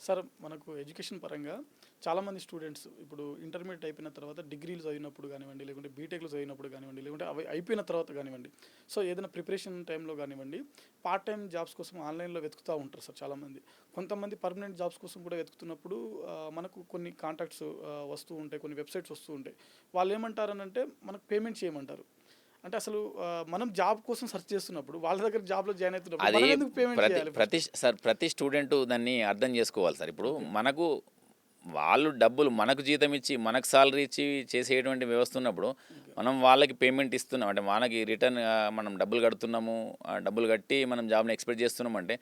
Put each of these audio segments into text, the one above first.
Sir మనకు education పరంగా చాలామంది స్టూడెంట్స్ ఇప్పుడు ఇంటర్మీడియట్ అయిపోయిన తర్వాత డిగ్రీలు చదివినప్పుడు కానివ్వండి, లేకుంటే బీటెక్లు చదివినప్పుడు కానివ్వండి, లేకుంటే అవి అయిపోయిన తర్వాత కానివ్వండి, సో ఏదైనా ప్రిపరేషన్ టైంలో కానివ్వండి, పార్ట్ టైం జాబ్స్ కోసం ఆన్లైన్లో వెతుకుతూ ఉంటారు సార్ చాలామంది. కొంతమంది పర్మనెంట్ జాబ్స్ కోసం కూడా వెతుకుతున్నప్పుడు మనకు కొన్ని కాంటాక్ట్స్ వస్తూ ఉంటాయి, కొన్ని వెబ్సైట్స్ వస్తూ ఉంటాయి. వాళ్ళు ఏమంటారనంటే మనకు పేమెంట్ చేయమంటారు. అంటే అసలు మనం జాబ్ కోసం సెర్చ్ చేస్తున్నప్పుడు వాళ్ళ దగ్గర జాబ్లో జాయిన్ అవుతున్నప్పుడు అది మనం ఎందుకు పేమెంట్ ప్రతి చేయాలి ఫస్ట్? ప్రతి సార్ ప్రతి స్టూడెంటు దాన్ని అర్థం చేసుకోవాలి సార్. ఇప్పుడు ఓకే. మనకు వాళ్ళు డబ్బులు మనకు జీతం ఇచ్చి, మనకు సాలరీ ఇచ్చి చేసేటువంటి వ్యవస్థ ఉన్నప్పుడు, ఓకే. మనం వాళ్ళకి పేమెంట్ ఇస్తున్నాం. అంటే మనకి రిటర్న్ మనం డబ్బులు కడుతున్నాము. డబ్బులు కట్టి మనం జాబ్‌ని ఎక్స్‌పెక్ట్ చేస్తున్నామంటే,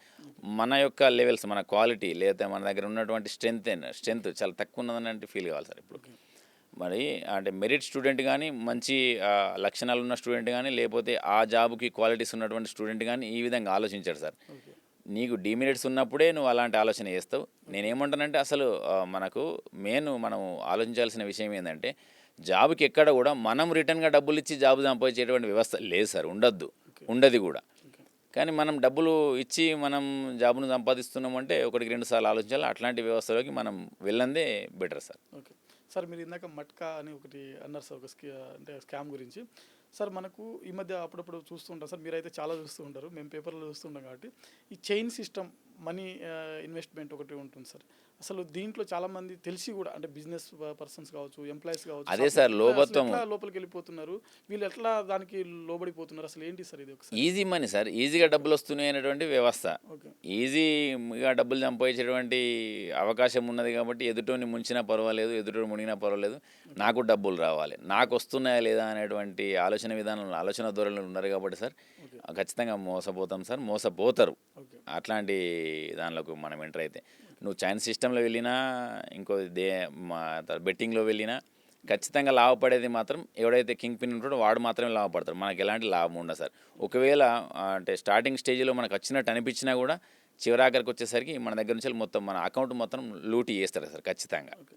మన యొక్క లెవెల్స్, మన క్వాలిటీ లేకపోతే మన దగ్గర ఉన్నటువంటి స్ట్రెంత్ చాలా తక్కువ ఉన్నదన్నట్టు ఫీల్ కావాలి సార్ ఇప్పుడు. ఓకే. మరి అంటే మెరిట్ స్టూడెంట్ గానీ, మంచి లక్షణాలు ఉన్న స్టూడెంట్ గానీ, లేపోతే ఆ జాబ్‌కి క్వాలిటీస్ ఉన్నటువంటి స్టూడెంట్ గానీ, ఈ విధంగా ఆలోచించడు సార్. ఓకే. నీకు డీమెరిట్స్ ఉన్నప్పుడే నువ్వు అలాంటి ఆలోచన చేస్తావు. నేనేమంటానంటే అసలు మనం ఆలోచించాల్సిన విషయం ఏందంటే, జాబ్‌కి ఎక్కడ గూడా మనం రిటర్న్‌గా డబ్బులిచ్చి జాబ్ సంపాదించేటువంటి వ్యవస్థ లేదు సార్. ఉండొద్దు. ఓకే. ఉండది గూడా. ఓకే. కానీ మనం డబ్బులు ఇచ్చి మనం జాబ్‌ను సంపాదిస్తున్నామంటే ఒకటికి 2 సార్లు ఆలోచించాలి. అట్లాంటి వ్యవస్థలోకి మనం వెళ్ళందే బెటర్ సార్. ఓకే. సార్ మీరు ఇందాక మట్కా అని ఒకటి అన్నారు సార్, ఒక అంటే స్కామ్ గురించి. సార్ మనకు ఈ మధ్య అప్పుడప్పుడు చూస్తూ ఉంటాం సార్, మీరైతే చాలా చూస్తూ ఉంటారు, మేము పేపర్లో చూస్తుంటాం కాబట్టి, ఈ చైన్ సిస్టమ్ మనీ ఇన్వెస్ట్మెంట్ ఒకటి ఉంటుంది సార్. అసలు దీంట్లో చాలామంది తెలిసి కూడా అంటే బిజినెస్ పర్సన్స్ కావచ్చు, ఎంప్లాయీస్ కావచ్చు, అదే సార్ అసలు లోభత్వం. ఎట్లా లోపలికి వెళ్ళిపోతున్నారు, వీళ్ళు ఎట్లా దానికి లోబడిపోతున్నారు, అసలు ఏంటి సార్ ఇది ఒకసారి? Easy money sir. ఈజీగా డబ్బులొస్తున్నాయి అనేటువంటి వ్యవస్థ. ఓకే. ఈజీగా డబ్బులు సంపాదించేటువంటి అవకాశం ఉన్నది కాబట్టి ఎదుటోన్ని ముంచినా పర్వాలేదు, ఎదుటోడు మునిగినా పర్వాలేదు. నాకు డబ్బులు రావాలి. నాకొస్తున్నాయా లేదా అనేటువంటి ఆలోచన ధోరణిలో ఉన్నారు కాబట్టి సార్, ఓకే. ఖచ్చితంగా మోసపోతాం సార్. మోసపోతారు. ఓకే. అట్లాంటి దానిలోకి మనం ఎంటర్ అయితే. నువ్వు చైన్ సిస్టంలో వెళ్ళినా, ఇంకో మా బెట్టింగ్‌లో వెళ్ళినా ఖచ్చితంగా లాభపడేది మాత్రం ఎవడైతే కింగ్ పిన్ ఉంటాడో వాడు మాత్రమే లాభపడతారు. మనకు ఎలాంటి లాభం ఉండదు సార్. ఒకవేళ అంటే స్టార్టింగ్ స్టేజ్‌లో మనకు వచ్చినట్టు అనిపించినా కూడా చివరాఖరికి వచ్చేసరికి మన దగ్గర నుంచి మొత్తం మన అకౌంట్ మొత్తం లూటీ చేస్తారు సార్ ఖచ్చితంగా. ఓకే.